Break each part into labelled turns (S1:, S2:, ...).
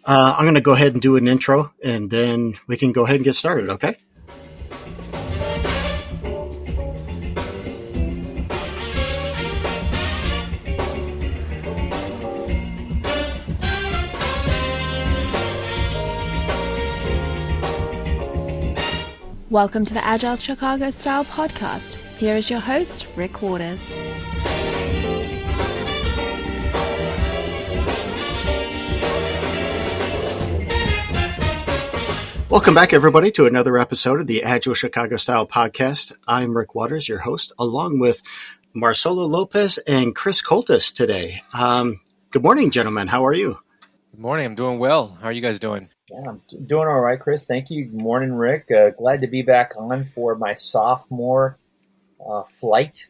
S1: I'm going to go ahead and do an intro, and then we can go ahead and get started, okay?
S2: Welcome to the Agile Chicago Style podcast. Here is your host, Rick Waters.
S1: Welcome back, everybody, to another episode of the Agile Chicago Style podcast. I'm Rick Waters, your host, along with Marcelo Lopez and Chris Coultas today. Good morning, gentlemen. How are you?
S3: Good morning. I'm doing well. How are you guys doing?
S4: Yeah, I'm doing all right, Chris. Thank you. Good morning, Rick. Glad to be back on for my sophomore flight.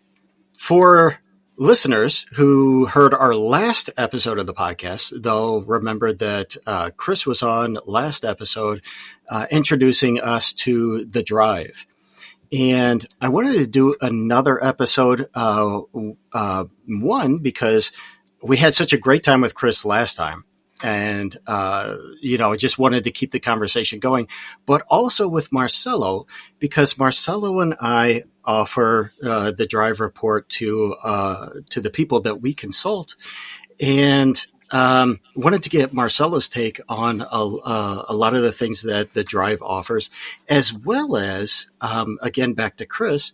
S1: For listeners who heard our last episode of the podcast, they'll remember that Chris was on last episode introducing us to the DRiV. And I wanted to do another episode, one, because we had such a great time with Chris last time. And, just wanted to keep the conversation going, but also with Marcelo, because Marcelo and I offer the DRiV report to the people that we consult, and wanted to get Marcelo's take on a lot of the things that the DRiV offers, as well as, again, back to Chris,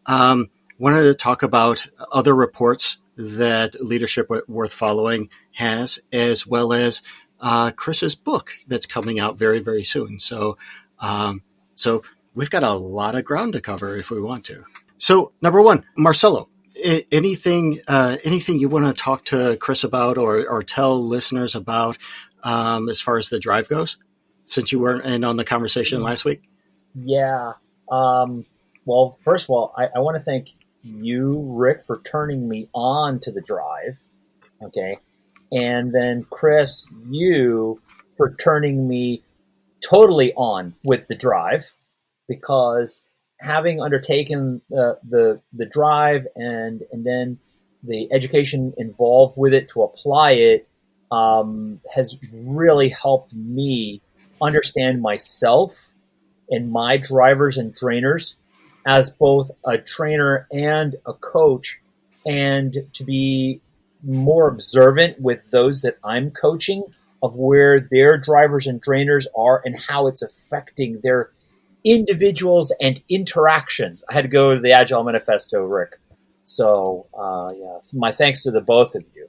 S1: wanted to talk about other reports that Leadership Worth Following has, as well as Chris's book that's coming out very, very soon. So we've got a lot of ground to cover if we want to. So number one, Marcelo, anything you want to talk to Chris about or tell listeners about as far as the DRiV goes, since you weren't in on the conversation last week?
S4: Yeah. Well, first of all, I want to thank you, Rick, for turning me on to the DRiV, okay? And then Chris, you for turning me totally on with the DRiV, because having undertaken the DRiV and then the education involved with it to apply it has really helped me understand myself and my drivers and trainers as both a trainer and a coach, and to be more observant with those that I'm coaching of where their drivers and trainers are and how it's affecting their individuals and interactions. I had to go to the Agile Manifesto, Rick. So, my thanks to the both of you.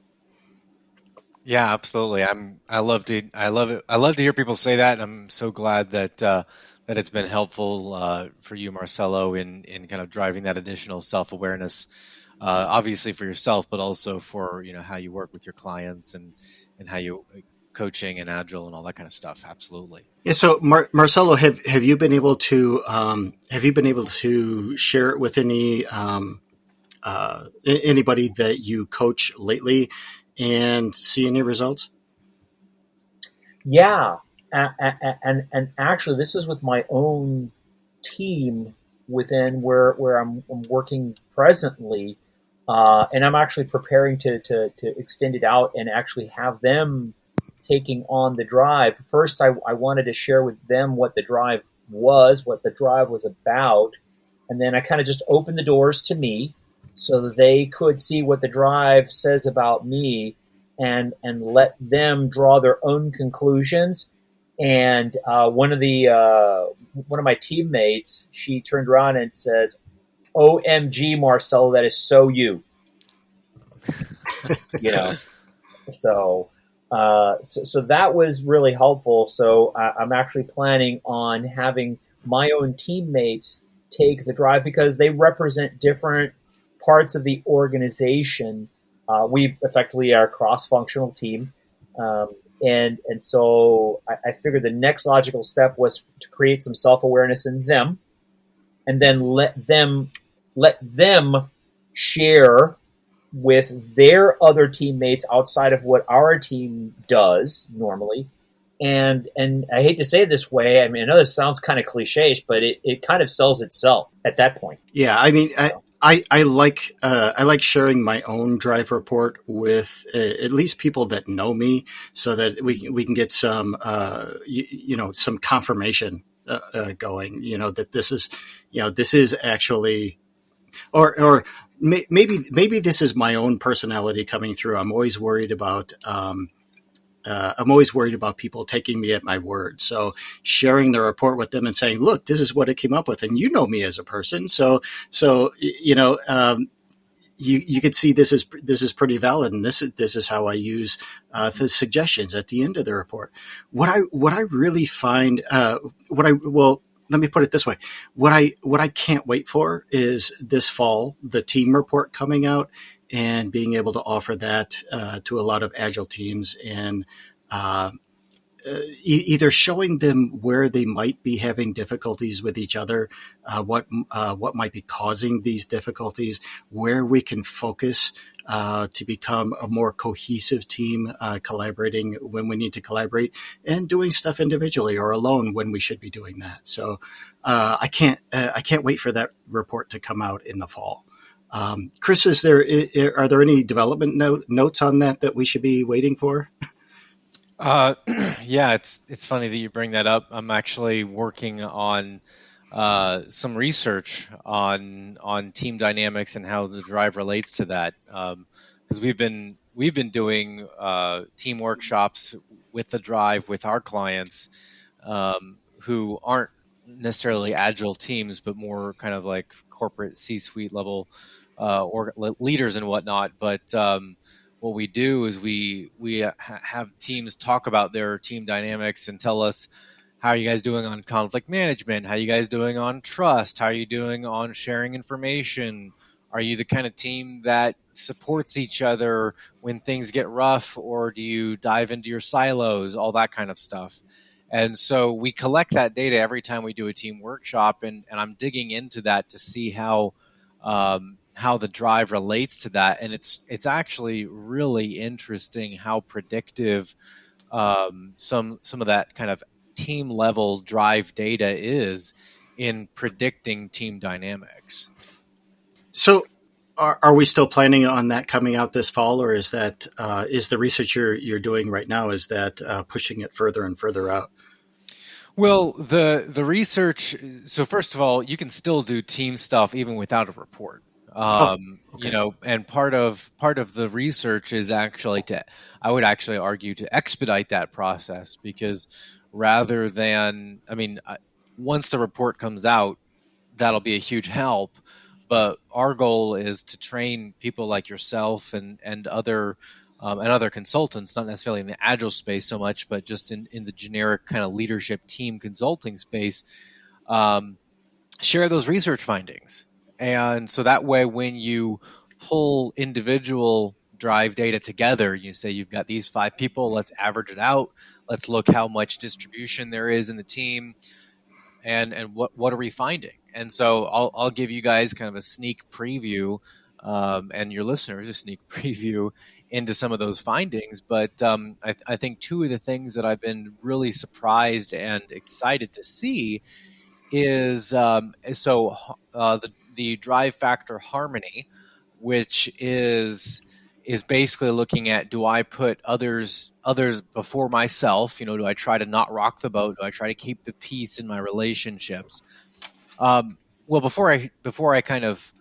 S3: Yeah, absolutely. I love to hear people say that. And I'm so glad that it's been helpful for you, Marcelo, in kind of driving that additional self-awareness, obviously for yourself, but also for, how you work with your clients and how you coaching and Agile and all that kind of stuff. Absolutely.
S1: Yeah. So Marcelo, have you been able to share it with anybody that you coach lately and see any results?
S4: Yeah. And actually, this is with my own team within where I'm working presently, and I'm actually preparing to extend it out and actually have them taking on the DRiV. First, I wanted to share with them what the DRiV was about, and then I kind of just opened the doors to me so that they could see what the DRiV says about me, and let them draw their own conclusions. And one of my teammates, she turned around and said, "OMG, Marcelo, that is so you." So that was really helpful. So I'm actually planning on having my own teammates take the DRiV because they represent different parts of the organization. We effectively are a cross-functional team. And so I figured the next logical step was to create some self-awareness in them, and then let them share with their other teammates outside of what our team does normally. And I hate to say it this way. I mean, I know this sounds kind of cliche, but it kind of sells itself at that point.
S1: Yeah, I mean, I like sharing my own drive report with at least people that know me, so that we can get some some confirmation going. That this is actually, or maybe this is my own personality coming through. I'm always worried about people taking me at my word. So sharing the report with them and saying, "Look, this is what it came up with," and you know me as a person, you could see this is pretty valid, and this is how I use the suggestions at the end of the report. What I really find, let me put it this way: what I can't wait for is this fall the team report coming out, and being able to offer that to a lot of Agile teams, and uh, either showing them where they might be having difficulties with each other, what might be causing these difficulties, where we can focus to become a more cohesive team, collaborating when we need to collaborate, and doing stuff individually or alone when we should be doing that. So I can't wait for that report to come out in the fall. Chris, are there any development notes on that we should be waiting for?
S3: Yeah, it's funny that you bring that up. I'm actually working on some research on team dynamics and how the drive relates to that. Because we've been doing team workshops with the drive with our clients, who aren't necessarily agile teams, but more kind of like corporate C-suite level or leaders and whatnot. But what we do is we have teams talk about their team dynamics and tell us, how are you guys doing on conflict management? How are you guys doing on trust? How are you doing on sharing information? Are you the kind of team that supports each other when things get rough, or do you dive into your silos? All that kind of stuff. And so we collect that data every time we do a team workshop, and I'm digging into that to see how the drive relates to that. And it's actually really interesting how predictive some of that kind of team level drive data is in predicting team dynamics.
S1: So are we still planning on that coming out this fall, or is that is the research you're doing right now, is that pushing it further and further out?
S3: Well, the research. So first of all, you can still do team stuff even without a report.
S1: Okay.
S3: And part of the research is actually I would actually argue to expedite that process, because rather than, once the report comes out, that'll be a huge help. But our goal is to train people like yourself and other consultants, not necessarily in the Agile space so much, but just in the generic kind of leadership team consulting space, share those research findings. And so that way, when you pull individual drive data together, you say you've got these 5 people, let's average it out. Let's look how much distribution there is in the team, and what are we finding? And so I'll give you guys kind of a sneak preview, and your listeners a sneak preview into some of those findings. But I think 2 of the things that I've been really surprised and excited to see is the drive factor harmony, which is basically looking at, do I put others before myself? Do I try to not rock the boat? Do I try to keep the peace in my relationships? Well, before I kind of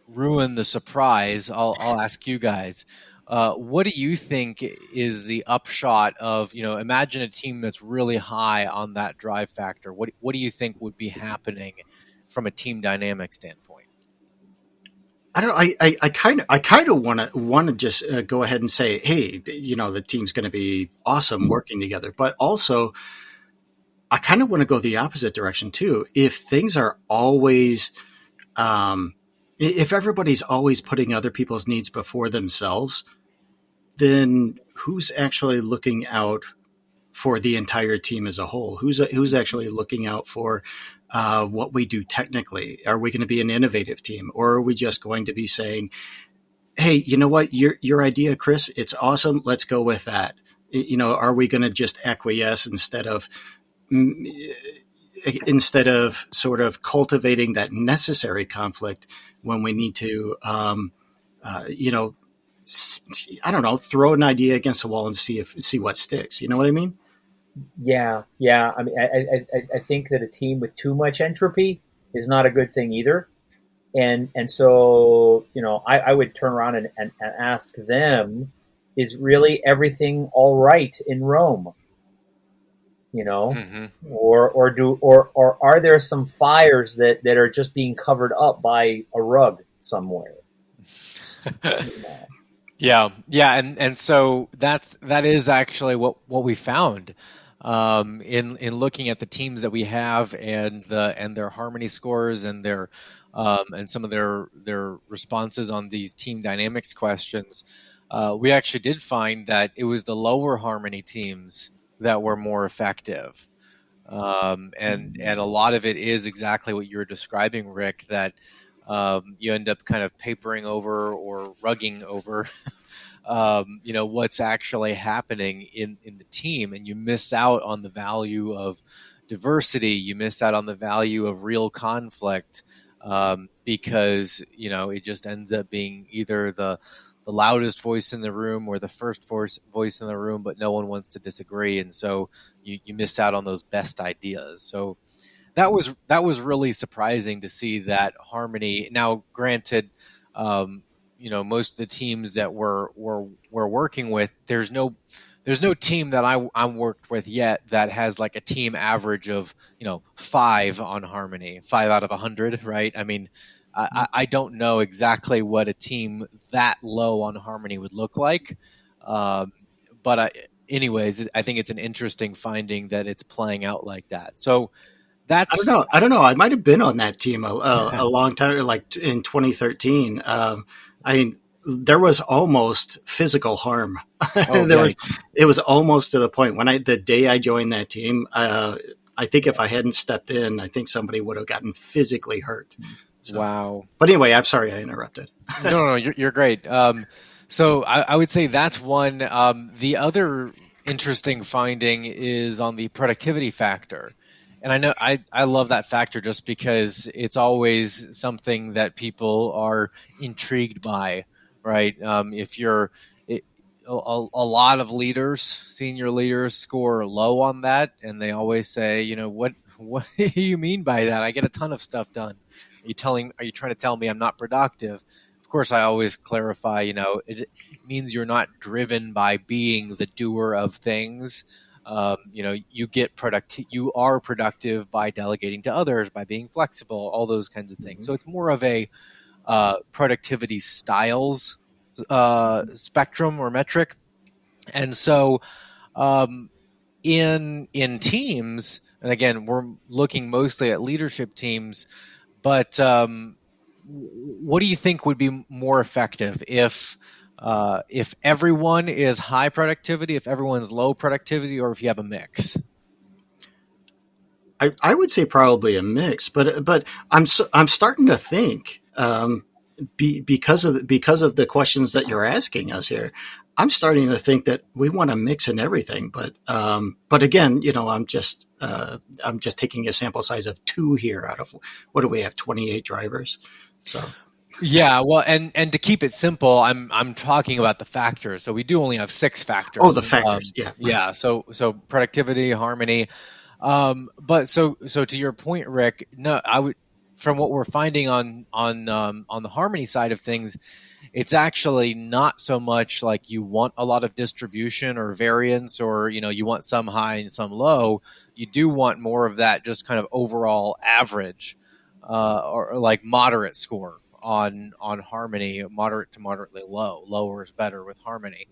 S3: ruin the surprise, I'll ask you guys, what do you think is the upshot of, imagine a team that's really high on that drive factor. What do you think would be happening from a team dynamic standpoint?
S1: I don't know. I kind of want to just go ahead and say, hey, the team's going to be awesome working together. But also, I kind of want to go the opposite direction too. If things are always, if everybody's always putting other people's needs before themselves, then who's actually looking out for the entire team as a whole? Who's actually looking out for what we do technically? Are we going to be an innovative team, or are we just going to be saying, hey, you know what, your idea, Chris, it's awesome, let's go with that? Are we going to just acquiesce instead of instead of sort of cultivating that necessary conflict when we need to, I don't know, throw an idea against the wall and see what sticks. You know what I mean?
S4: Yeah, yeah. I mean, I think that a team with too much entropy is not a good thing either. And so, I would turn around and ask them, is really everything all right in Rome?
S3: Mm-hmm.
S4: Or are there some fires that are just being covered up by a rug somewhere?
S3: Yeah, and so that is actually what we found in looking at the teams that we have and their harmony scores and their and some of their responses on these team dynamics questions. We actually did find that it was the lower harmony teams that were more effective, and a lot of it is exactly what you were describing, Rick. That you end up kind of papering over or rugging over, what's actually happening in the team, and you miss out on the value of diversity. You miss out on the value of real conflict, because it just ends up being either the loudest voice in the room or the first voice in the room, but no one wants to disagree, and so you miss out on those best ideas. So that was really surprising to see that harmony. Now, granted, most of the teams that we're working with, there's no team that I'm worked with yet that has like a team average of 5 on harmony, 5 out of 100, right? I mean, I don't know exactly what a team that low on harmony would look like, but anyways, I think it's an interesting finding that it's playing out like that. So that's
S1: I don't know. I might have been on that team a long time, like in 2013. I mean, there was almost physical harm. It was almost to the point when the day I joined that team. I think if I hadn't stepped in, I think somebody would have gotten physically hurt. So,
S3: wow.
S1: But anyway, I'm sorry I interrupted.
S3: No, you're great. So I would say that's one. The other interesting finding is on the productivity factor. And I know I love that factor just because it's always something that people are intrigued by, right? If you're a lot of leaders, senior leaders, score low on that, and they always say, what do you mean by that? I get a ton of stuff done. Are you trying to tell me I'm not productive? Of course, I always clarify, it means you're not driven by being the doer of things. You are productive by delegating to others, by being flexible, all those kinds of things. So it's more of a productivity styles spectrum or metric. And so in teams, and again, we're looking mostly at leadership teams, but what do you think would be more effective if everyone is high productivity, if everyone's low productivity, or if you have a mix?
S1: I would say probably a mix, but I'm starting to think because of the questions that you're asking us here, I'm starting to think that we want to mix in everything. But again, I'm just taking a sample size of 2 here out of what do we have, 28 drivers, so.
S3: Yeah, well, and to keep it simple, I'm talking about the factors. So we do only have 6 factors.
S1: Oh, the factors, yeah.
S3: Yeah, so productivity, harmony, but so to your point, Rick, no, I would, from what we're finding on the harmony side of things, it's actually not so much like you want a lot of distribution or variance, or you want some high and some low. You do want more of that just kind of overall average, or like moderate score on harmony, moderate to moderately low. Lower is better with harmony.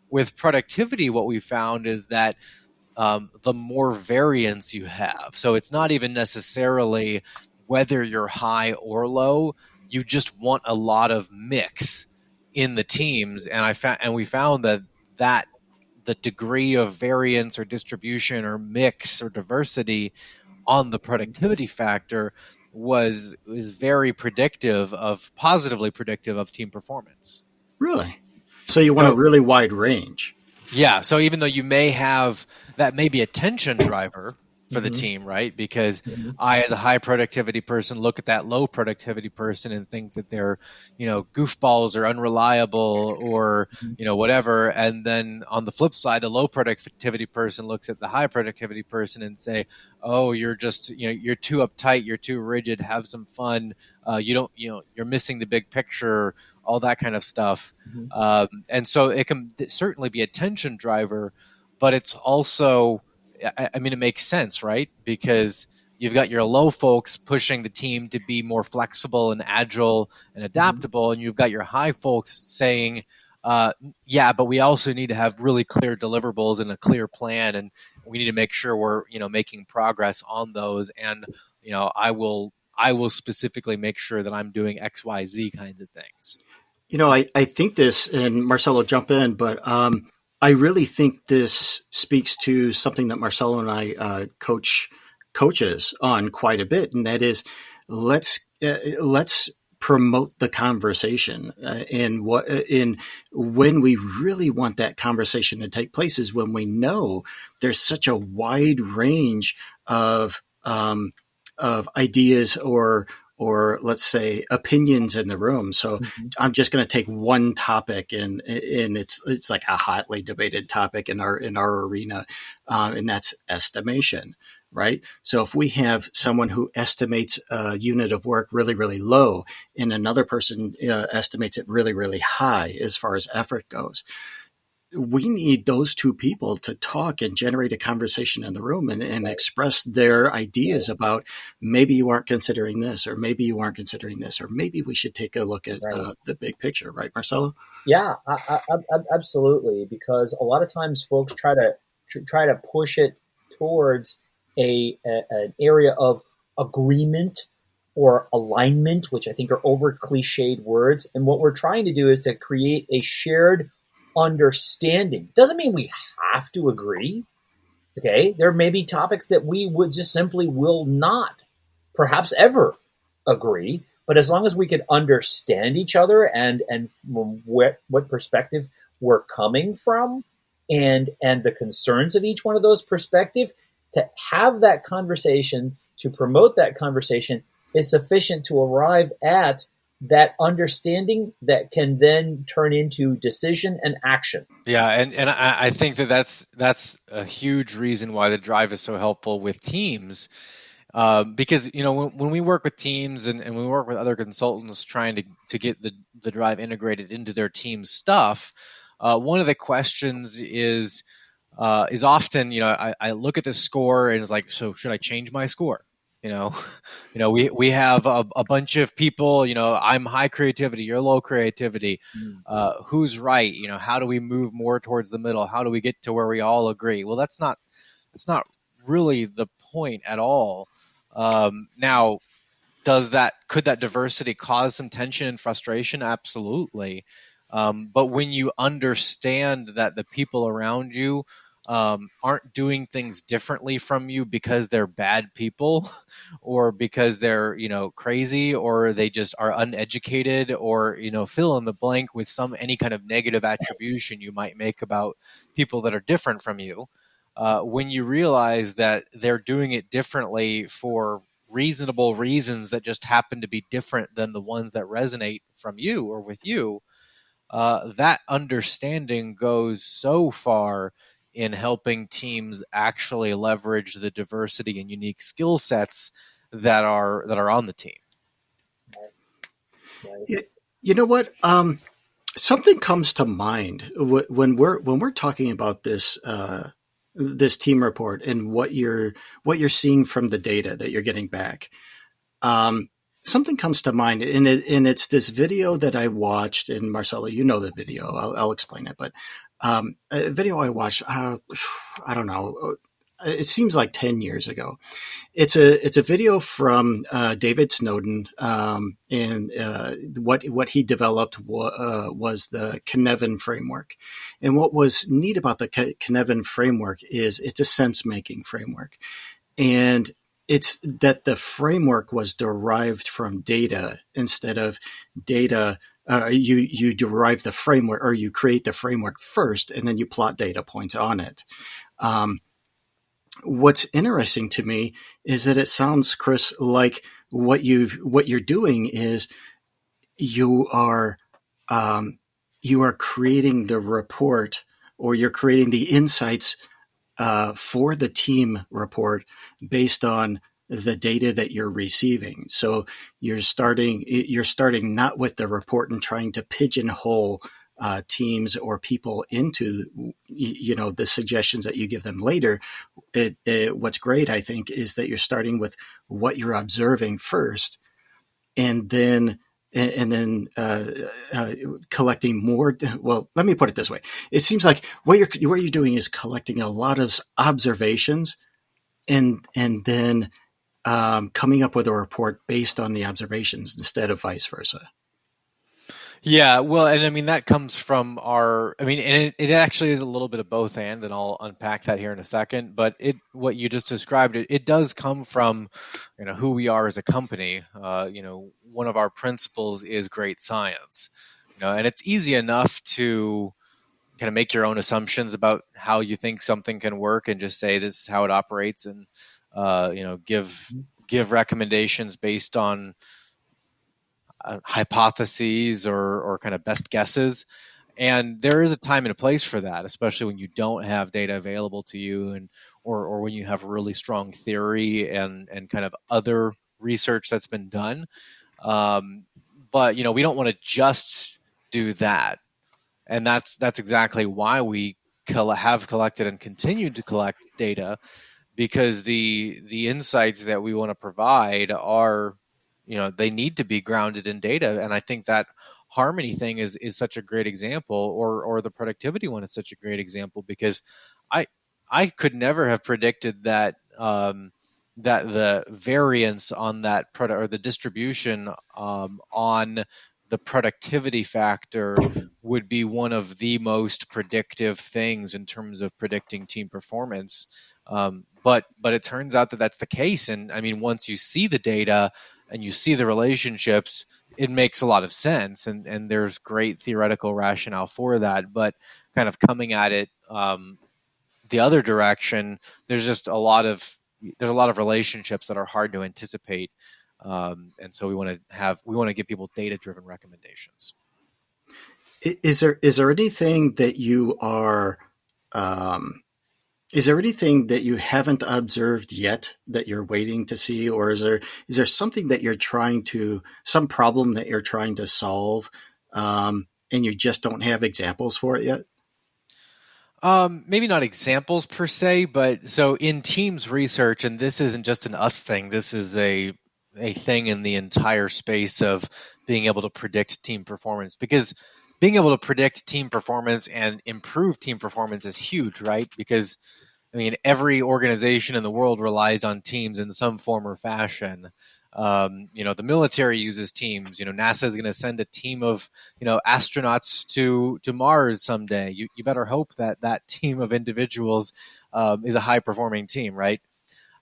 S3: With productivity, what we found is that the more variance you have, so it's not even necessarily whether you're high or low, you just want a lot of mix in the teams. And we found that the degree of variance or distribution or mix or diversity on the productivity factor was very positively predictive of team performance.
S1: Really? So you want a really wide range.
S3: Yeah. So even though you may have, that may be a tension driver, for the
S4: Mm-hmm.
S3: team, right? Because
S4: Mm-hmm.
S3: I, as a high productivity person, look at that low productivity person and think that they're, goofballs or unreliable or, whatever. And then on the flip side, the low productivity person looks at the high productivity person and say, oh, you're just, you're too uptight, you're too rigid, have some fun. You don't, you're missing the big picture, all that kind of stuff.
S4: Mm-hmm.
S3: And so it can certainly be a tension driver, but it's also, I mean, it makes sense, right? Because you've got your low folks pushing the team to be more flexible and agile and
S4: Mm-hmm.
S3: adaptable, and you've got your high folks saying, yeah, but we also need to have really clear deliverables and a clear plan, and we need to make sure we're making progress on those. And I will specifically make sure that I'm doing X, Y, Z kinds of things.
S1: I think this, and Marcelo, jump in, but I really think this speaks to something that Marcelo and I coaches on quite a bit, and that is let's promote the conversation, and when we really want that conversation to take place is when we know there's such a wide range of ideas or let's say opinions in the room. So
S4: Mm-hmm.
S1: I'm just going to take one topic, and it's like a hotly debated topic in our arena, and that's estimation, right? So if we have someone who estimates a unit of work really, really low, and another person estimates it really, really high as far as effort goes, we need those two people to talk and generate a conversation in the room and express their ideas about maybe you aren't considering this, or maybe you aren't considering this, or maybe we should take a look at
S4: Right.
S1: the big picture, right, Marcelo?
S4: Yeah, absolutely. Because a lot of times folks try to push it towards an area of agreement or alignment, which I think are over cliched words. And what we're trying to do is to create a shared understanding. Doesn't mean we have to agree. Okay, there may be topics that we would just simply will not, perhaps ever, agree. But as long as we can understand each other and from what perspective we're coming from, and the concerns of each one of those perspectives, to have that conversation, to promote that conversation, is sufficient to arrive at that understanding that can then turn into decision and action.
S3: Yeah, and I think that's a huge reason why the DRiV is so helpful with teams. Because when we work with teams and we work with other consultants trying to get the DRiV integrated into their team's stuff, one of the questions is often I look at the score and it's like, so should I change my score? We have a bunch of people. I'm high creativity, you're low creativity. Who's right? How do we move more towards the middle? How do we get to where we all agree? Well, that's not really the point at all. Now, could that diversity cause some tension and frustration? Absolutely. But when you understand that the people around you aren't doing things differently from you because they're bad people, or because they're crazy, or they just are uneducated, or fill in the blank with any kind of negative attribution you might make about people that are different from you. When you realize that they're doing it differently for reasonable reasons that just happen to be different than the ones that resonate from you or with you, that understanding goes so far in helping teams actually leverage the diversity and unique skill sets that are on the team.
S4: Right.
S1: You know what? Something comes to mind when we're talking about this this team report and what you're seeing from the data that you're getting back. Something comes to mind, and it's this video that I watched. And Marcelo, you know the video. I'll explain it, but a video I watched. I don't know. It seems like 10 years ago. It's a video from David Snowden, and what he developed was the Cynefin framework. And what was neat about the Cynefin framework is it's a sense-making framework, and it's that the framework was derived from data instead of data. You derive the framework, or you create the framework first, and then you plot data points on it. what's interesting to me is that it sounds, Chris, like what you're doing is you are you are creating the report, or you're creating the insights for the team report based on the data that you're receiving. So you're starting not with the report and trying to pigeonhole teams or people into the suggestions that you give them later. What's great, I think, is that you're starting with what you're observing first, and then collecting more. Well, let me put it this way: it seems like what you're doing is collecting a lot of observations, and then coming up with a report based on the observations instead of vice versa.
S3: Yeah, well, and I mean that comes from and it actually is a little bit of both and I'll unpack that here in a second. But what you just described, it does come from, who we are as a company. One of our principles is great science. And it's easy enough to kind of make your own assumptions about how you think something can work and just say this is how it operates, and give recommendations based on hypotheses or kind of best guesses. And there is a time and a place for that, especially when you don't have data available to you, and or when you have really strong theory and kind of other research that's been done. But we don't want to just do that, and that's exactly why we have collected and continued to collect data, because the insights that we want to provide are, they need to be grounded in data. And I think that harmony thing is such a great example, or the productivity one is such a great example, because I could never have predicted that that the variance on that product, or the distribution on the productivity factor, would be one of the most predictive things in terms of predicting team performance. But it turns out that that's the case. And I mean, once you see the data and you see the relationships, it makes a lot of sense. And there's great theoretical rationale for that. But kind of coming at it the other direction, there's a lot of relationships that are hard to anticipate. And so we want to give people data-driven recommendations.
S1: Is there anything that you are is there anything that you haven't observed yet that you're waiting to see, or is there something that you're some problem that you're trying to solve, and you just don't have examples for it yet?
S3: Maybe not examples per se, but so in teams research, and this isn't just an us thing, this is a thing in the entire space of being able to predict team performance, because being able to predict team performance and improve team performance is huge, right? Because I mean, every organization in the world relies on teams in some form or fashion. The military uses teams. NASA is going to send a team of, astronauts to Mars someday. You better hope that team of individuals is a high performing team, right?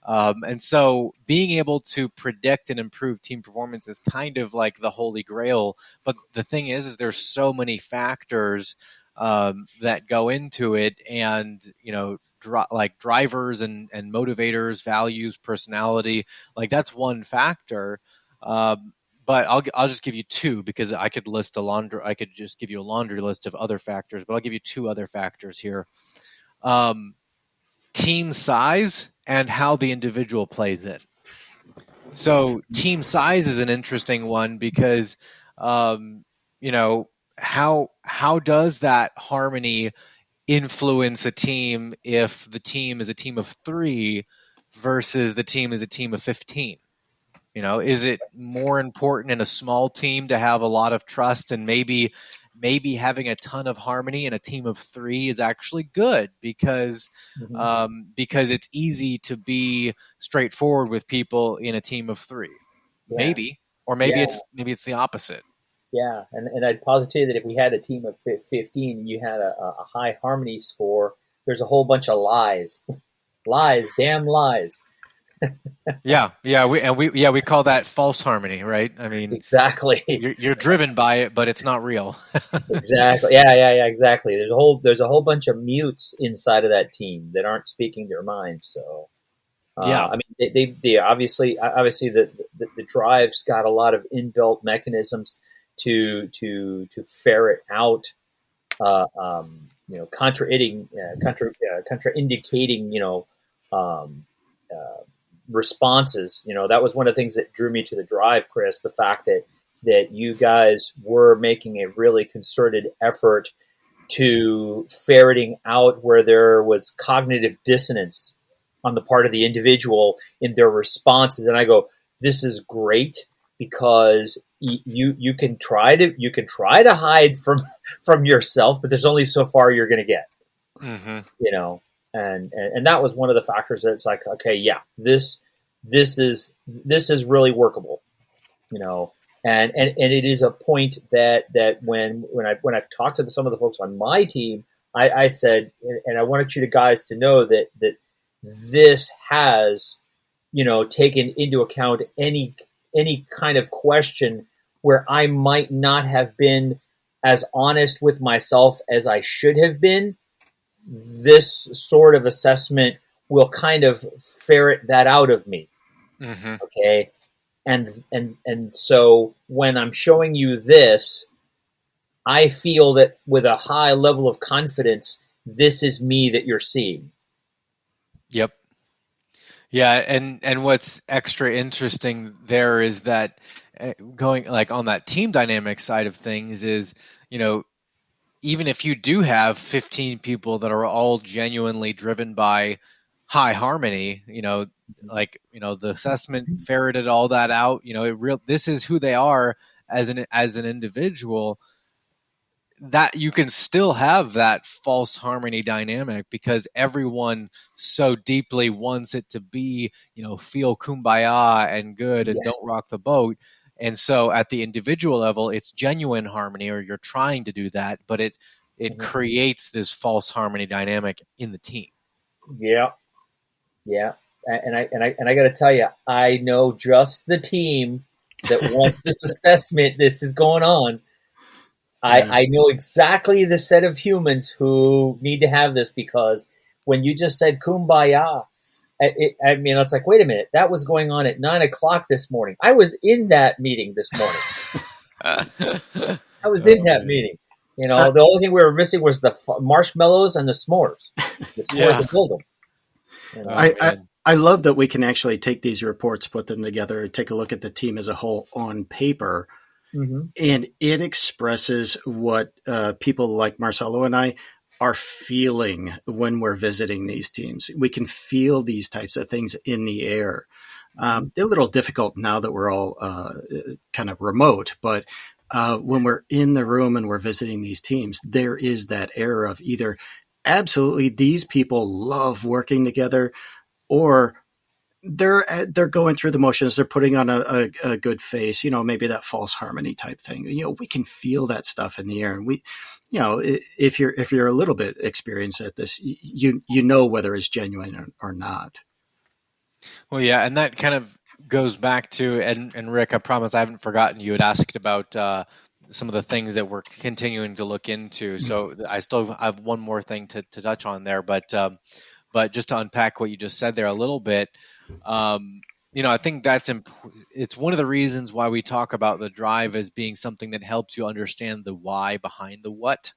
S3: And so being able to predict and improve team performance is kind of like the holy grail. But the thing is there's so many factors that go into it, and like drivers and motivators, values, personality, like that's one factor. But I'll just give you two, because I could just give you a laundry list of other factors, but I'll give you two other factors here. Team size and how the individual plays in. So team size is an interesting one, because how does that harmony influence a team if the team is a team of 3 versus the team is a team of 15? Is it more important in a small team to have a lot of trust, and maybe having a ton of harmony in a team of 3 is actually good, because it's easy to be straightforward with people in a team of 3. Yeah. Maybe it's the opposite.
S4: Yeah, and I'd posit to you that if we had a team of 15 and you had a high harmony score, there's a whole bunch of lies, damn lies.
S3: Yeah, we call that false harmony, right? I mean,
S4: Exactly.
S3: you're driven by it, but it's not real.
S4: Exactly. Yeah. Exactly. There's a whole bunch of mutes inside of that team that aren't speaking their mind. So,
S3: Yeah.
S4: I mean, they obviously the drive's got a lot of inbuilt mechanisms to ferret out, contraindicating, um, uh, responses. That was one of the things that drew me to the drive, Chris. The fact that you guys were making a really concerted effort to ferreting out where there was cognitive dissonance on the part of the individual in their responses. And I go, this is great, because you can try to hide from yourself, but there's only so far you're going to get.
S3: Mm-hmm.
S4: And that was one of the factors that it's like, okay, yeah, this is really workable, and it is a point that when I've talked to some of the folks on my team, I said, and I wanted you guys to know that this has, taken into account any kind of question where I might not have been as honest with myself as I should have been. This sort of assessment will kind of ferret that out of me.
S3: Mm-hmm.
S4: Okay. And so when I'm showing you this, I feel that with a high level of confidence, this is me that you're seeing.
S3: Yep. Yeah, and what's extra interesting there is that going like on that team dynamic side of things is, even if you do have 15 people that are all genuinely driven by high harmony, the assessment ferreted all that out, this is who they are as an individual, that you can still have that false harmony dynamic because everyone so deeply wants it to be, feel kumbaya and good and don't rock the boat. And so at the individual level, it's genuine harmony, or you're trying to do that, but it creates this false harmony dynamic in the team.
S4: Yeah. And I got to tell you, I know just the team that wants this assessment. This is going on. I know exactly the set of humans who need to have this, because when you just said kumbaya, it's like, wait a minute, that was going on at 9:00 this morning. I was in that meeting this morning. I was in that meeting. The only thing we were missing was the marshmallows and the s'mores. The s'mores and build them.
S1: I love that we can actually take these reports, put them together, take a look at the team as a whole on paper. Mm-hmm. And it expresses what people like Marcelo and I are feeling when we're visiting these teams. We can feel these types of things in the air. They're a little difficult now that we're all kind of remote, but when we're in the room and we're visiting these teams, there is that air of either absolutely these people love working together, or they're going through the motions. They're putting on a good face, maybe that false harmony type thing. We can feel that stuff in the air. And we, if you're a little bit experienced at this, you know whether it's genuine or not.
S3: Well, yeah. And that kind of goes back to, and Rick, I promise I haven't forgotten you had asked about some of the things that we're continuing to look into. So I still have one more thing to touch on there, but just to unpack what you just said there a little bit, I think it's one of the reasons why we talk about the drive as being something that helps you understand the why behind the what.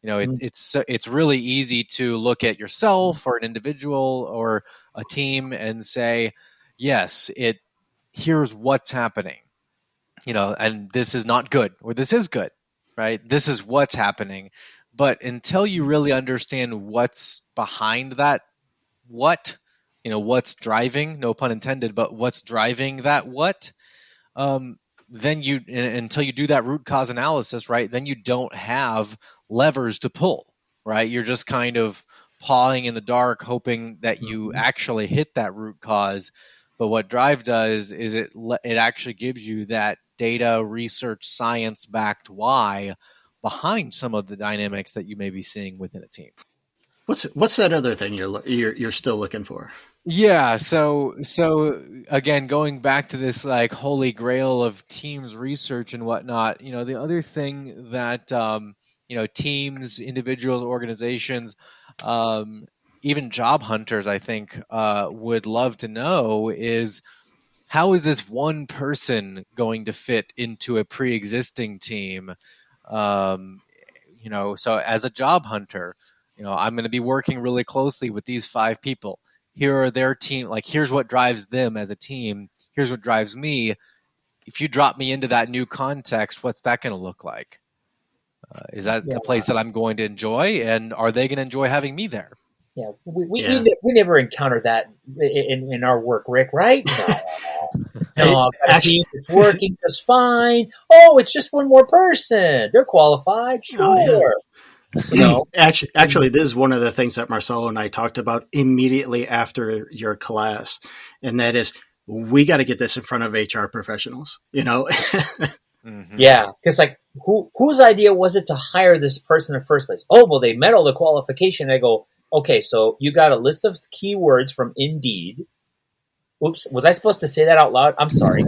S3: It's really easy to look at yourself or an individual or a team and say, yes, here's what's happening, and this is not good, or this is good, right? This is what's happening. But until you really understand what's behind that, what's driving, no pun intended, but what's driving that what, then until you do that root cause analysis, right, then you don't have levers to pull, right? You're just kind of pawing in the dark, hoping that you actually hit that root cause. But what DRiV does is it actually gives you that data, research, science-backed why behind some of the dynamics that you may be seeing within a team.
S1: What's that other thing you're still looking for?
S3: Yeah, so again, going back to this like holy grail of teams research and whatnot, the other thing that teams, individuals, organizations, um, even job hunters, I think, would love to know is how is this one person going to fit into a pre-existing team? Um, so as a job hunter, I'm going to be working really closely with these 5 people. Here are their team. Like, here's what drives them as a team. Here's what drives me. If you drop me into that new context, what's that going to look like? Is that
S4: Yeah.
S3: a place that I'm going to enjoy? And are they going to enjoy having me there?
S4: Yeah, we
S1: Yeah.
S4: never encountered that in our work, Rick, right? No,
S1: Actually,
S4: it's working just fine. Oh, it's just one more person. They're qualified, sure.
S1: Oh,
S4: yeah.
S1: actually, this is one of the things that Marcelo and I talked about immediately after your class, and that is we got to get this in front of HR professionals.
S3: Mm-hmm.
S4: Yeah, because like whose idea was it to hire this person in the first place? Oh, well, they met all the qualification. I go, okay, so you got a list of keywords from Indeed. Oops, was I supposed to say that out loud? I'm sorry.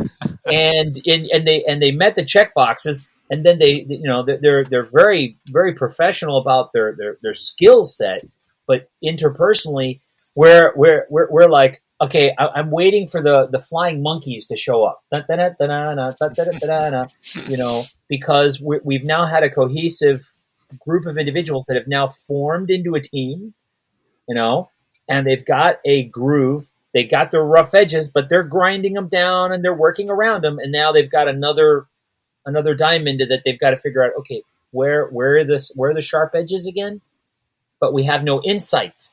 S4: and they met the check boxes, and then they're very very professional about their skill set, but interpersonally, we're like, okay, I'm waiting for the flying monkeys to show up, because we've now had a cohesive group of individuals that have now formed into a team, and they've got a groove. They got their rough edges, but they're grinding them down and they're working around them. And now they've got another diamond that they've got to figure out. Okay, where are the sharp edges again? But we have no insight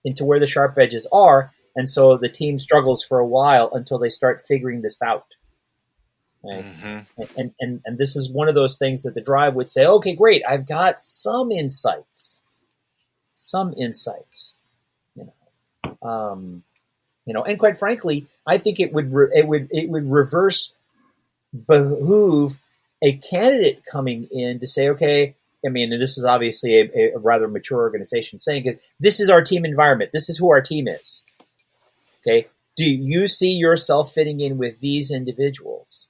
S4: into where the sharp edges are, and so the team struggles for a while until they start figuring this out. Right? Mm-hmm. And this is one of those things that the DRiV would say, okay, great, I've got some insights. And quite frankly, I think it would reverse behoove a candidate coming in to say, okay, I mean, and this is obviously a rather mature organization saying, this is our team environment. This is who our team is. Okay. Do you see yourself fitting in with these individuals?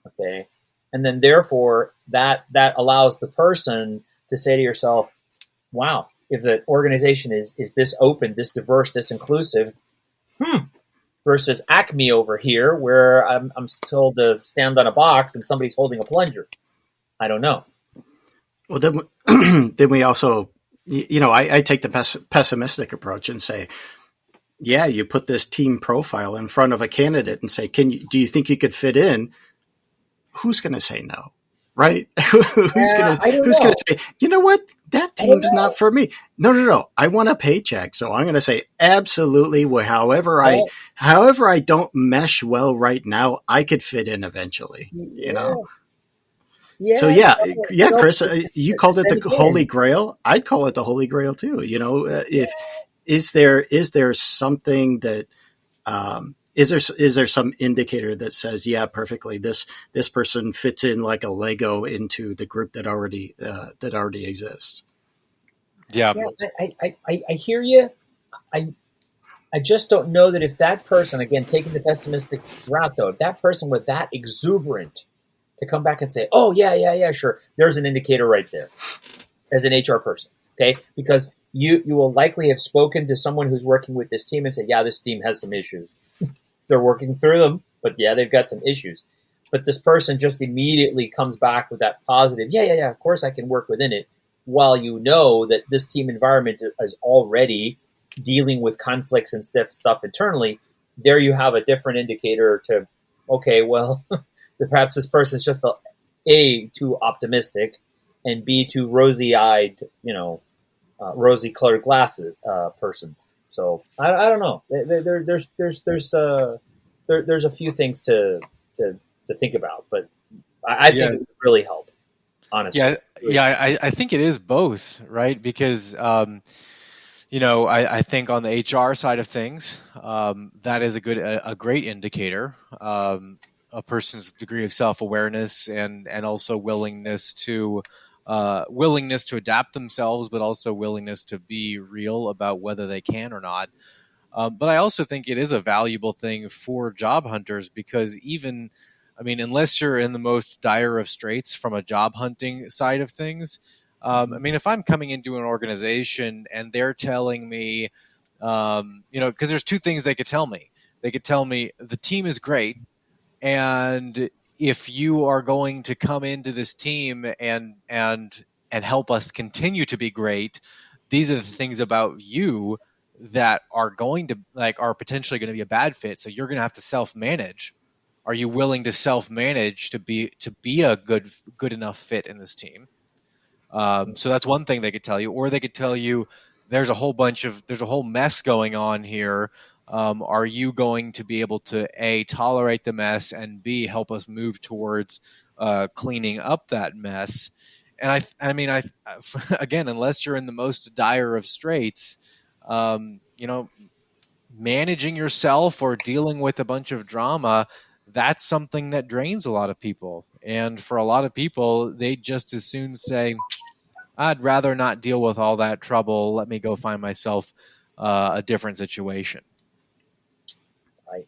S4: Okay. And then therefore that allows the person to say to yourself, wow, if the organization is this open, this diverse, this inclusive, versus Acme over here, where I'm told to stand on a box and somebody's holding a plunger. I don't know.
S1: Well, then we also, I take the pessimistic approach and say, yeah, you put this team profile in front of a candidate and say, do you think you could fit in? Who's going to say no? Right? who's going to say, you know what? That team's not for me. No. I want a paycheck. So I'm going to say absolutely. Well, however I don't mesh well right now, I could fit in eventually, Yeah, so Chris, you called it the Holy Grail. I'd call it the Holy Grail too. Is there something that, is there some indicator that says, yeah, perfectly, this person fits in like a Lego into the group that already exists?
S3: Yeah.
S4: I hear you. I just don't know that if that person, again, taking the pessimistic route though, if that person were that exuberant to come back and say, oh yeah, sure, there's an indicator right there as an HR person. Okay. Because you will likely have spoken to someone who's working with this team and say, yeah, this team has some issues. They're working through them, but yeah, they've got some issues. But this person just immediately comes back with that positive, yeah, of course I can work within it, while you know that this team environment is already dealing with conflicts and stuff internally. There you have a different indicator to, okay, well, perhaps this person is just A, too optimistic, and B, too rosy-eyed, rosy-colored glasses person. So I don't know. There's a few things to think about, but I think it would really help. Honestly,
S3: I think it is both, right? Because I think on the HR side of things, that is a great indicator. A person's degree of self-awareness and also willingness to willingness to adapt themselves, but also willingness to be real about whether they can or not. But I also think it is a valuable thing for job hunters because unless you're in the most dire of straits from a job hunting side of things, if I'm coming into an organization and they're telling me, because there's two things they could tell me. They could tell me the team is great, and if you are going to come into this team and help us continue to be great, these are the things about you that are potentially going to be a bad fit. So you're going to have to self-manage. Are you willing to self-manage to be a good enough fit in this team? So that's one thing they could tell you, or they could tell you there's a whole mess going on here. Are you going to be able to A, tolerate the mess, and B, help us move towards cleaning up that mess? And again, unless you're in the most dire of straits, managing yourself or dealing with a bunch of drama, that's something that drains a lot of people. And for a lot of people, they just as soon say, I'd rather not deal with all that trouble. Let me go find myself a different situation.
S4: Right.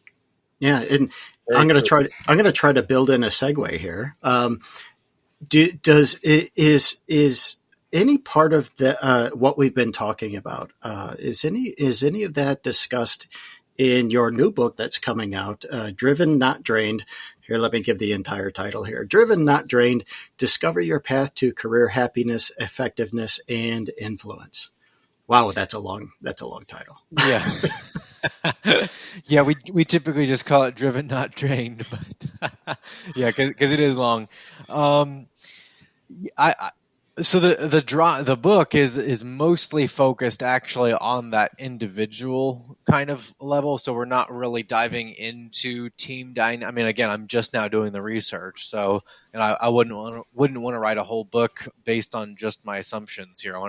S1: Yeah, and I'm going to try to build in a segue here. Is any part of the what we've been talking about is any of that discussed in your new book that's coming out, Driven Not Drained? Here, let me give the entire title here. Driven Not Drained: Discover Your Path to Career Happiness, Effectiveness, and Influence. Wow, that's a long title.
S3: Yeah. Yeah, we typically just call it Driven Not Drained, but yeah, because it is long. So the book is mostly focused actually on that individual kind of level. So we're not really diving into team dynamic. I mean, again, I'm just now doing the research, so I wouldn't want to write a whole book based on just my assumptions here.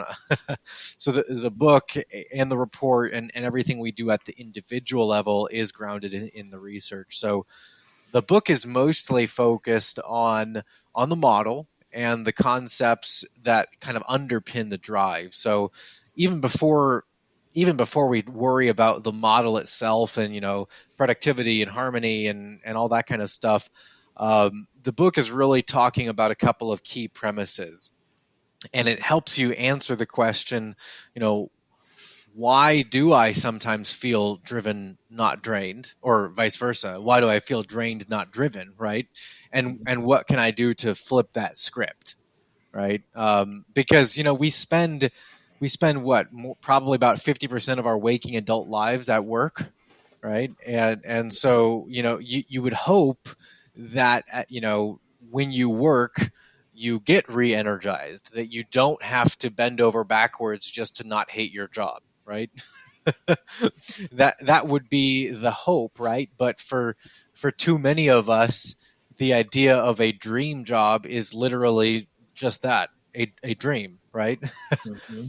S3: So the book and the report and everything we do at the individual level is grounded in the research. So the book is mostly focused on the model and the concepts that kind of underpin the DRiV. So even before we worry about the model itself and productivity and harmony and all that kind of stuff, the book is really talking about a couple of key premises, and it helps you answer the question, why do I sometimes feel driven, not drained, or vice versa? Why do I feel drained, not driven, right? And what can I do to flip that script, right? Because we spend probably about 50% of our waking adult lives at work, right? And so you would hope that when you work, you get re-energized, that you don't have to bend over backwards just to not hate your job, right? that would be the hope, right? But for too many of us, the idea of a dream job is literally just that, a dream, right?
S4: Mm-hmm.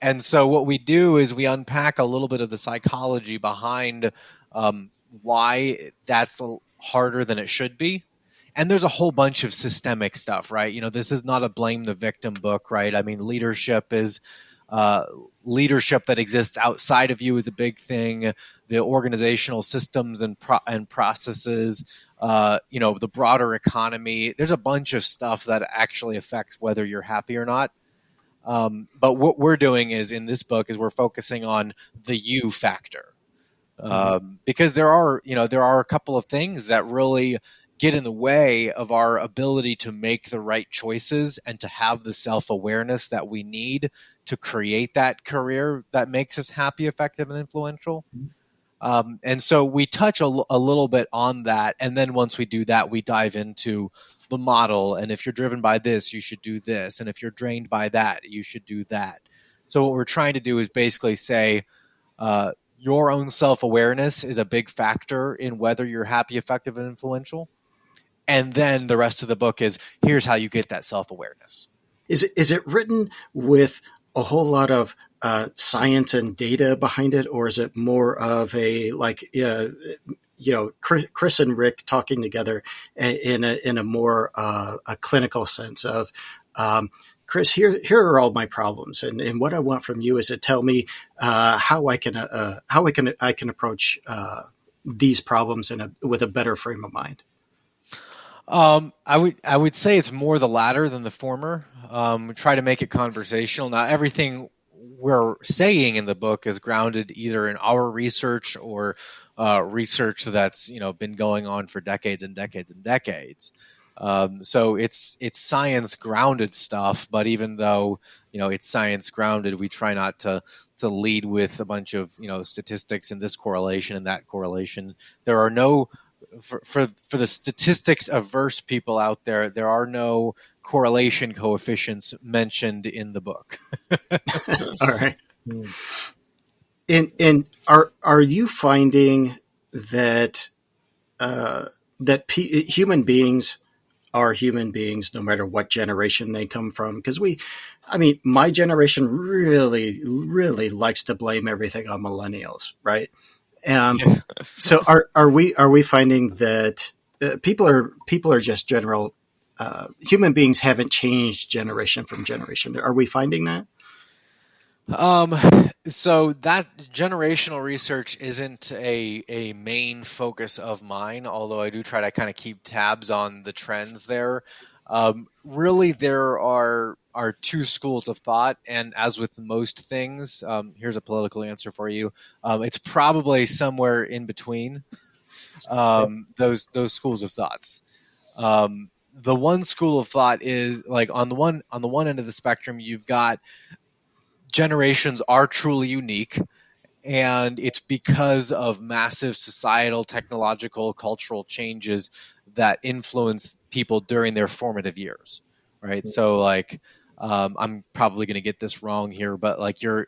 S3: And so what we do is we unpack a little bit of the psychology behind why that's harder than it should be. And there's a whole bunch of systemic stuff, right? This is not a blame the victim book, right? I mean, leadership that exists outside of you is a big thing. The organizational systems and processes, the broader economy. There's a bunch of stuff that actually affects whether you're happy or not. But what we're doing is in this book is we're focusing on the you factor, because there are a couple of things that really get in the way of our ability to make the right choices and to have the self-awareness that we need to create that career that makes us happy, effective, and influential. And so we touch a little bit on that. And then once we do that, we dive into the model. And if you're driven by this, you should do this. And if you're drained by that, you should do that. So what we're trying to do is basically say, your own self-awareness is a big factor in whether you're happy, effective, and influential. And then the rest of the book is, here's how you get that self-awareness.
S1: Is it written with a whole lot of science and data behind it, or is it more of a Chris and Rick talking together in a more a clinical sense of Chris, here are all my problems, and what I want from you is to tell me how I can approach these problems with a better frame of mind.
S3: I would say it's more the latter than the former. Try to make it conversational. Now, everything we're saying in the book is grounded either in our research or research that's been going on for decades and decades and decades. So it's science grounded stuff. But even though it's science grounded, we try not to lead with a bunch of statistics and this correlation and that correlation. There are no for the statistics averse people out there, there are no correlation coefficients mentioned in the book.
S1: All right. And are you finding that human beings are human beings no matter what generation they come from? Because my generation really likes to blame everything on millennials, right? So are we finding that people are just general human beings haven't changed generation from generation? Are we finding that?
S3: So that generational research isn't a main focus of mine, although I do try to kind of keep tabs on the trends there. Really, there are two schools of thought, and as with most things, here's a political answer for you. It's probably somewhere in between those schools of thoughts. The one school of thought is like on the one end of the spectrum, you've got generations are truly unique, and it's because of massive societal, technological, cultural changes that influence people during their formative years, right? So like I'm probably going to get this wrong here, but like your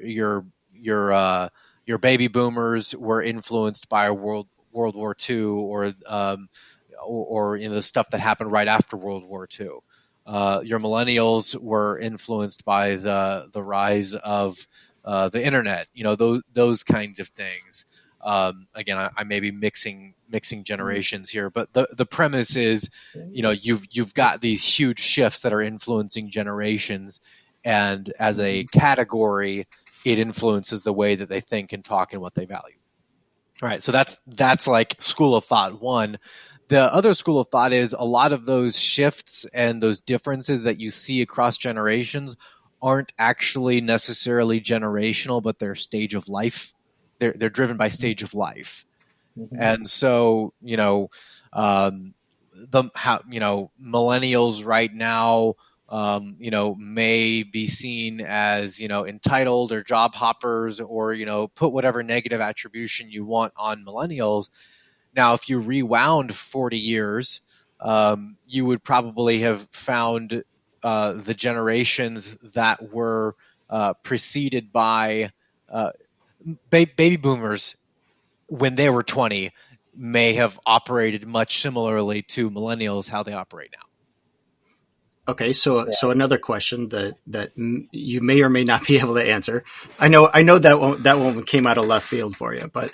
S3: baby boomers were influenced by World War II or the stuff that happened right after World War II. Your millennials were influenced by the rise of the internet, those kinds of things. Again, I may be mixing generations here, but the premise is, you've got these huge shifts that are influencing generations, and as a category, it influences the way that they think and talk and what they value. All right, so that's like school of thought one. The other school of thought is a lot of those shifts and those differences that you see across generations aren't actually necessarily generational, but they're stage of life. They're driven by stage of life. Mm-hmm. And so, millennials right now, may be seen as, entitled or job hoppers or, put whatever negative attribution you want on millennials. Now, if you rewound 40 years, you would probably have found the generations that were preceded by baby boomers when they were 20 may have operated much similarly to millennials, how they operate now.
S1: Okay, so another question that you may or may not be able to answer. I know that one came out of left field for you, but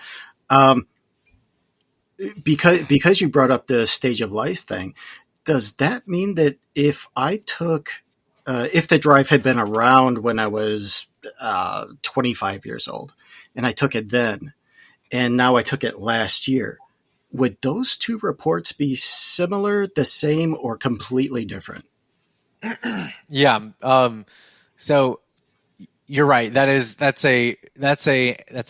S1: because you brought up the stage of life thing, does that mean that if the DRiV had been around when I was 25 years old, and I took it then, and now I took it last year, would those two reports be similar, the same, or completely different?
S3: Yeah. So you're right. That's a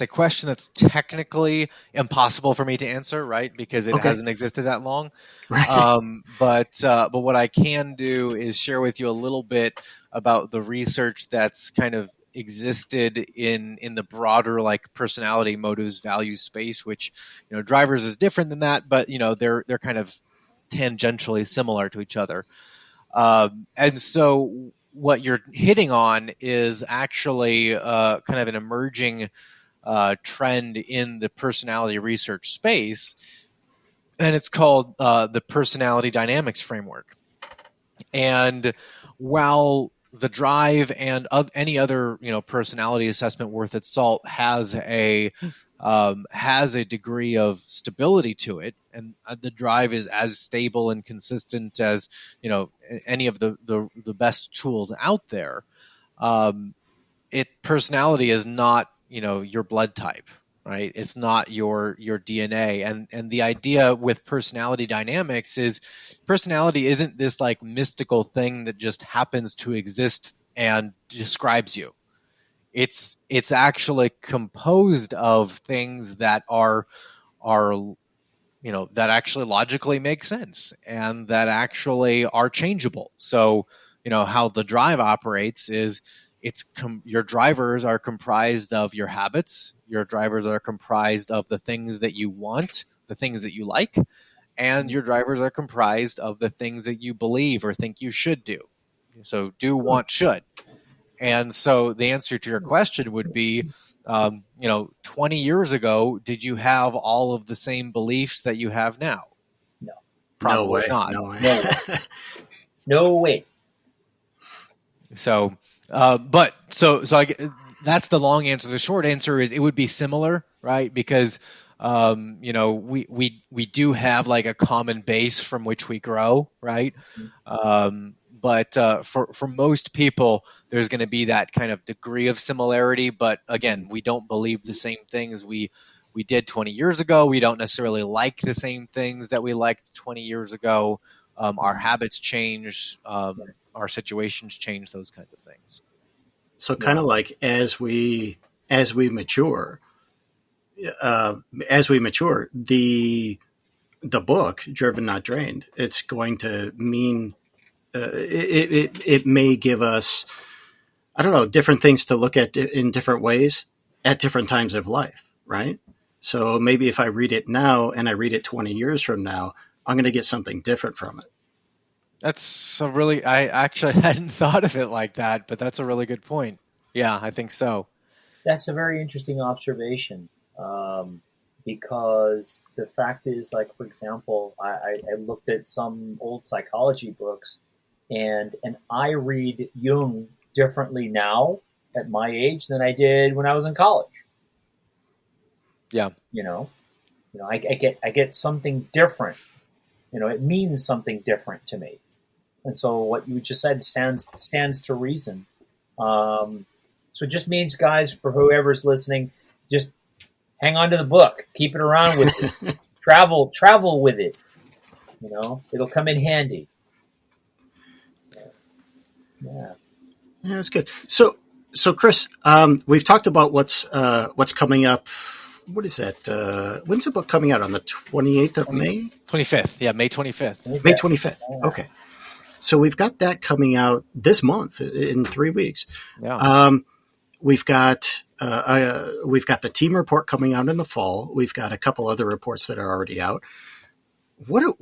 S3: question that's technically impossible for me to answer, right? Because it hasn't existed that long.
S1: Right.
S3: But what I can do is share with you a little bit about the research that's kind of existed in the broader like personality, motives, values space, which drivers is different than that, but they're kind of tangentially similar to each other. And so what you're hitting on is actually kind of an emerging trend in the personality research space, and it's called the personality dynamics framework. And while the DRiV and any other personality assessment worth its salt has a has a degree of stability to it, and the DRiV is as stable and consistent as any of the best tools out there. Personality is not your blood type, right? It's not your DNA, and the idea with personality dynamics is personality isn't this like mystical thing that just happens to exist and describes you. It's actually composed of things that are that actually logically make sense and that actually are changeable. So how the DRiV operates is your drivers are comprised of your habits. Your drivers are comprised of the things that you want, the things that you like, and your drivers are comprised of the things that you believe or think you should do. So do, want, should. And so the answer to your question would be, 20 years ago, did you have all of the same beliefs that you have now?
S4: No.
S3: Probably not.
S1: No way.
S4: No way.
S3: So, that's the long answer. The short answer is it would be similar, right? Because, we do have like a common base from which we grow, right? But for most people, there's going to be that kind of degree of similarity. But again, we don't believe the same things we did 20 years ago. We don't necessarily like the same things that we liked 20 years ago. Our habits change. Our situations change. Those kinds of things.
S1: So kind of like as we mature, the book Driven Not Drained, it's going to mean it may give us, I don't know, different things to look at in different ways at different times of life, right? So maybe if I read it now and I read it 20 years from now, I'm going to get something different from it.
S3: That's I actually hadn't thought of it like that, but that's a really good point. Yeah, I think so.
S4: That's a very interesting observation, because the fact is, like, for example, I looked at some old psychology books, and I read Jung differently now at my age than I did when I was in college.
S3: Yeah.
S4: I get something different. It means something different to me. And so what you just said stands to reason. So it just means, guys, for whoever's listening, just hang on to the book, keep it around with you, travel with it. It'll come in handy. Yeah,
S1: that's good. So Chris, we've talked about what's coming up. What is that? When's the book coming out? On the 28th of May?
S3: 25th. Yeah, May 25th.
S1: May 25th. Okay. So we've got that coming out this month in 3 weeks.
S3: Yeah.
S1: We've got the team report coming out in the fall. We've got a couple other reports that are already out. What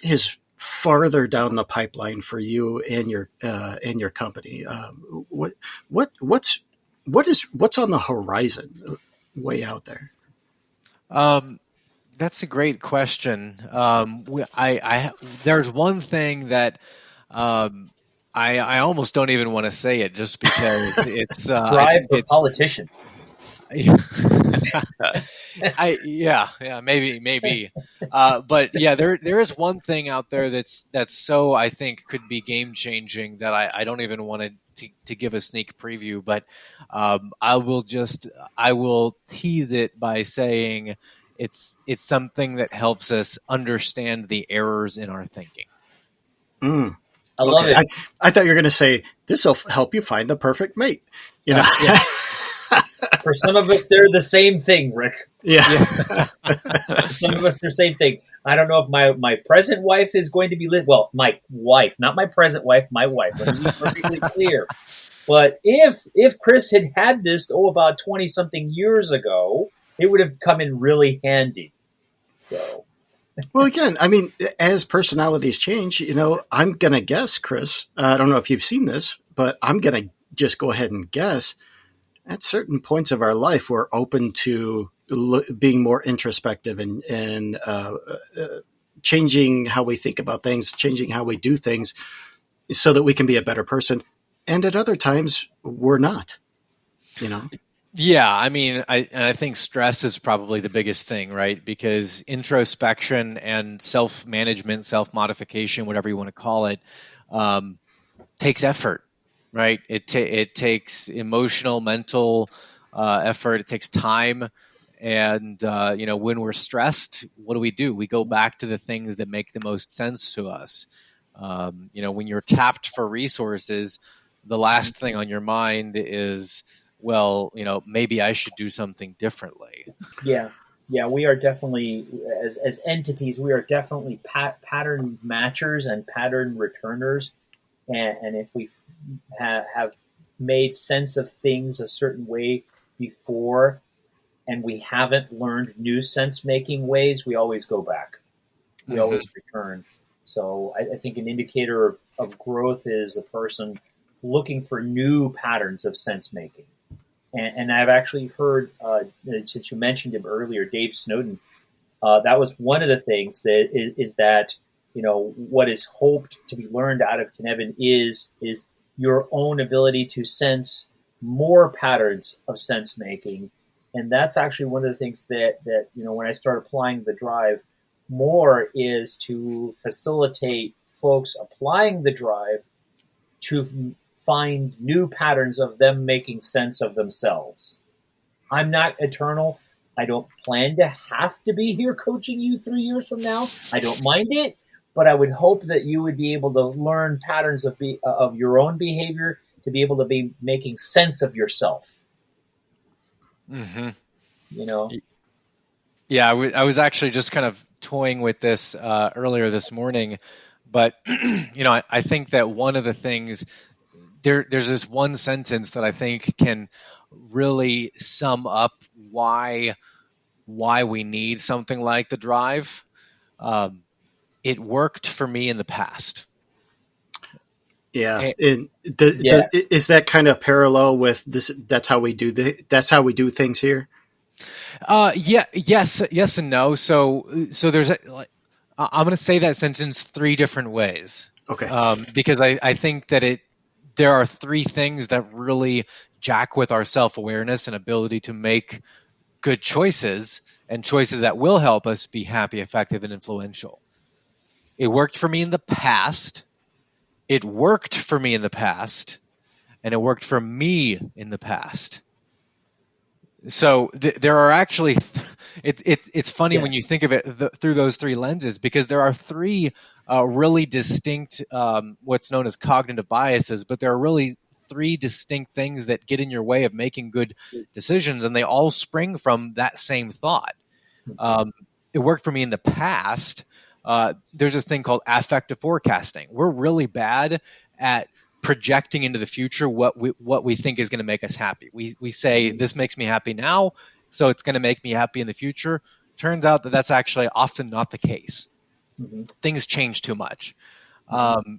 S1: is farther down the pipeline for you and your company? What's on the horizon, way out there?
S3: That's a great question. There's one thing that I almost don't even want to say it, just because it's
S4: DRiV for politician.
S3: Maybe. But yeah, there is one thing out there that's so, I think, could be game changing that I don't even want to give a sneak preview, but I will tease it by saying it's something that helps us understand the errors in our thinking.
S4: I love it.
S1: I thought you were going to say this will help you find the perfect mate.
S3: Yeah.
S4: For some of us, they're the same thing, Rick.
S1: Yeah.
S4: Some of us, they're the same thing. I don't know if my present wife is going to be my wife, not my present wife, my wife. Let me be perfectly clear. But if Chris had this about 20 something years ago, it would have come in really handy. So.
S1: Well, again, I mean, as personalities change, I'm going to guess, Chris, I don't know if you've seen this, but I'm going to just go ahead and guess at certain points of our life, we're open to being more introspective and changing how we think about things, changing how we do things so that we can be a better person. And at other times, we're not,
S3: Yeah, I mean, I think stress is probably the biggest thing, right? Because introspection and self-management, self-modification, whatever you want to call it, um, takes effort, right? It takes emotional, mental effort. It takes time, and when we're stressed, what do? We go back to the things that make the most sense to us. When you're tapped for resources, the last thing on your mind is, well, maybe I should do something differently.
S4: Yeah, yeah, we are definitely as entities, we are definitely pattern matchers and pattern returners, and if we have made sense of things a certain way before, and we haven't learned new sense making ways, we always go back. We
S3: Mm-hmm.
S4: always return. So I think an indicator of growth is a person looking for new patterns of sense making. And I've actually heard, since you mentioned him earlier, Dave Snowden, that was one of the things that is that, what is hoped to be learned out of Kinevin is your own ability to sense more patterns of sense making. And that's actually one of the things that when I start applying the DRiV more, is to facilitate folks applying the DRiV to find new patterns of them making sense of themselves. I'm not eternal. I don't plan to have to be here coaching you 3 years from now. I don't mind it, but I would hope that you would be able to learn patterns of your own behavior to be able to be making sense of yourself.
S3: Mm-hmm.
S4: You know?
S3: Yeah, I was actually just kind of toying with this earlier this morning, but I think that one of the things there's this one sentence that I think can really sum up why we need something like the DRiV. It worked for me in the past.
S1: Yeah,
S3: And,
S1: is that kind of parallel with this? That's how we do things here.
S3: yes and no. So there's I'm going to say that sentence three different ways.
S1: Okay.
S3: Because I think that there are three things that really jack with our self-awareness and ability to make good choices, and choices that will help us be happy, effective, and influential. It worked for me in the past. It worked for me in the past, and it worked for me in the past. So there are actually, it's funny when you think of it through those three lenses, because there are three really distinct, what's known as cognitive biases, but there are really three distinct things that get in your way of making good decisions, and they all spring from that same thought. It worked for me in the past. There's a thing called affective forecasting. We're really bad at projecting into the future what we think is going to make us happy. We say, this makes me happy now, so it's going to make me happy in the future. Turns out that that's actually often not the case. Mm-hmm. Things change too much.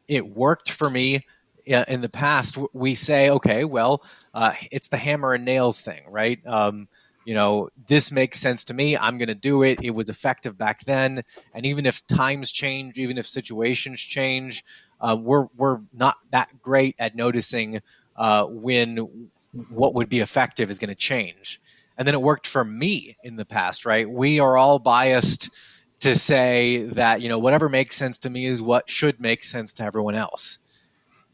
S3: It worked for me in the past. We say, okay, well, it's the hammer and nails thing, right? This makes sense to me. I'm going to do it. It was effective back then. And even if times change, even if situations change, we're not that great at noticing when what would be effective is going to change. And then it worked for me in the past, right? We are all biased to say that, whatever makes sense to me is what should make sense to everyone else.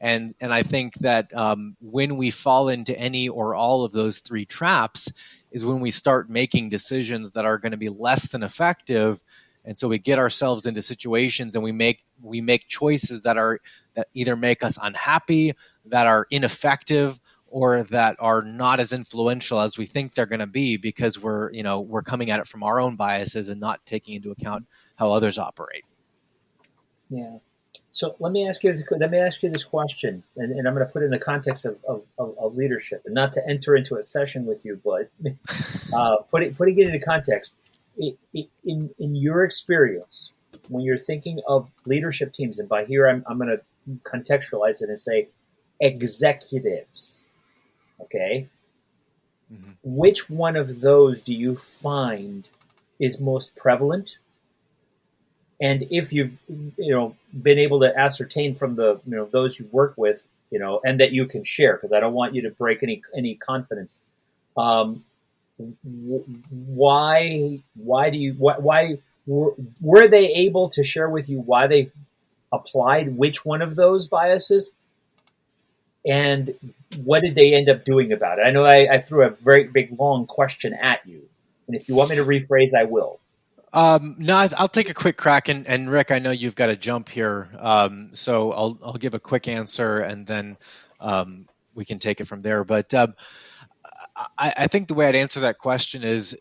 S3: And I think that when we fall into any or all of those three traps is when we start making decisions that are going to be less than effective. And so we get ourselves into situations and we make choices that either make us unhappy, that are ineffective, or that are not as influential as we think they're going to be, because we're coming at it from our own biases and not taking into account how others operate.
S4: Yeah. So let me ask you this question, and I'm going to put it in the context of leadership, and not to enter into a session with you, but putting it into context. In your experience, when you're thinking of leadership teams, and by here I'm going to contextualize it and say executives, okay? Mm-hmm. Which one of those do you find is most prevalent? And if you've been able to ascertain from the those you work with, and that you can share, because I don't want you to break any confidence, Why were they able to share with you why they applied which one of those biases, and what did they end up doing about it? I know I threw a very big long question at you, and if you want me to rephrase, I will.
S3: No, I'll take a quick crack, and Rick, I know you've got to jump here, so I'll give a quick answer, and then we can take it from there. But I think the way I'd answer that question is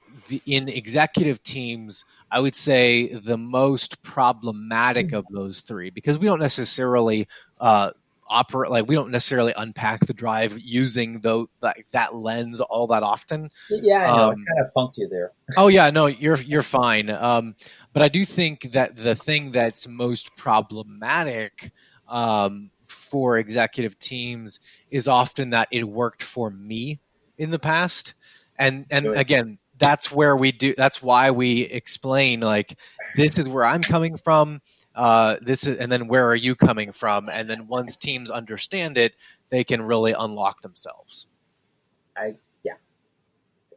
S3: in executive teams, I would say the most problematic of those three, because we don't necessarily we don't necessarily unpack the DRiV using that lens all that often.
S4: Yeah, I know. I kind of punked you there.
S3: Oh yeah, no, you're fine. But I do think that the thing that's most problematic for executive teams is often that it worked for me in the past, and again, that's why we explain, like, this is where I'm coming from. And then where are you coming from? And then once teams understand it, they can really unlock themselves.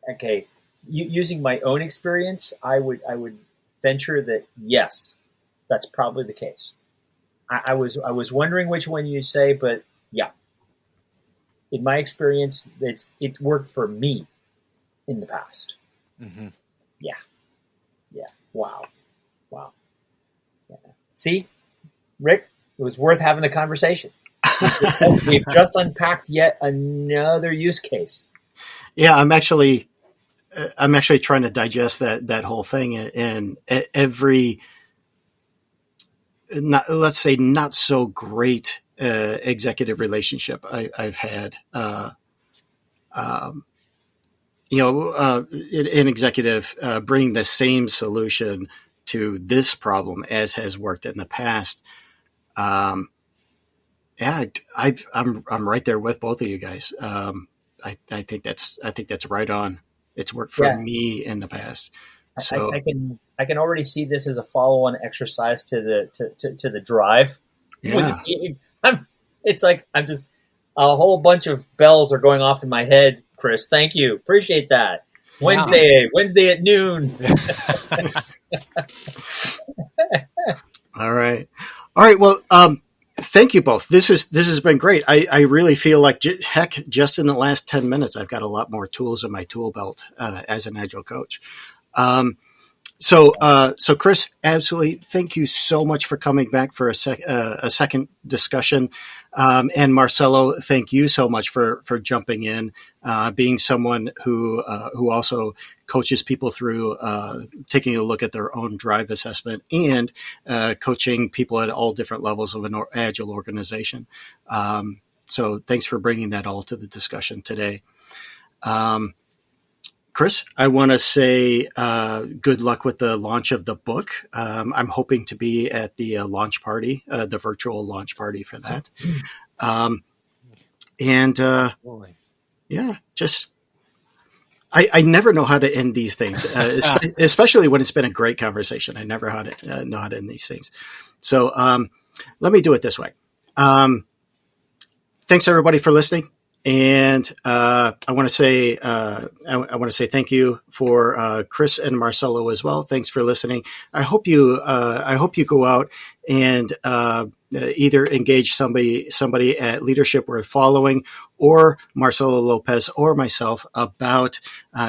S4: Okay. Using my own experience, I would venture that yes, that's probably the case. I was wondering which one you say, but yeah, in my experience, it worked for me in the past.
S3: Mm-hmm.
S4: Yeah. Wow. Yeah. See, Rick, it was worth having the conversation. We've just unpacked yet another use case.
S1: Yeah, I'm actually trying to digest that whole thing, and every, let's say, not so great executive relationship I've had. An executive bringing the same solution to this problem as has worked in the past. I'm right there with both of you guys. I think that's right on. It's worked for me in the past. So
S4: I can already see this as a follow-on exercise to the DRiV.
S1: Yeah.
S4: It's like I'm just a whole bunch of bells are going off in my head. Chris, thank you, appreciate that. Wednesday at noon.
S1: All right. Well, thank you both. This has been great. I really feel like just in the last 10 minutes, I've got a lot more tools in my tool belt as an Agile coach. So Chris, absolutely, thank you so much for coming back for a second discussion. And Marcelo, thank you so much for jumping in, being someone who also coaches people through taking a look at their own DRiV assessment and coaching people at all different levels of an Agile organization. So thanks for bringing that all to the discussion today. Chris, I want to say good luck with the launch of the book. I'm hoping to be at the launch party, the virtual launch party for that. I never know how to end these things, especially when it's been a great conversation. I never know how to end these things. So let me do it this way. Thanks everybody for listening. And I want to say thank you for Chris and Marcelo as well. Thanks for listening. I hope you go out and either engage somebody at Leadership Worth Following, or Marcelo Lopez, or myself about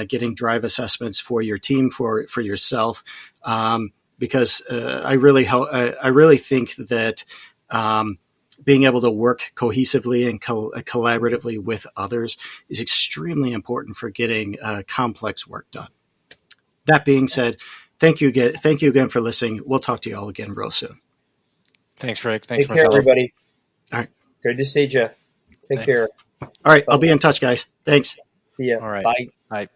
S1: getting DRiV assessments for your team, for yourself, because I really think that. Being able to work cohesively and collaboratively with others is extremely important for getting complex work done. That being said, thank you again for listening. We'll talk to you all again real soon.
S3: Thanks, Rick. Thanks,
S4: Take care,
S3: Marcelo.
S4: everybody.
S1: All right.
S4: Good to see you. Take care.
S1: All right. I'll be in touch, guys. Thanks.
S4: See ya.
S3: All right.
S4: Bye.
S3: Bye.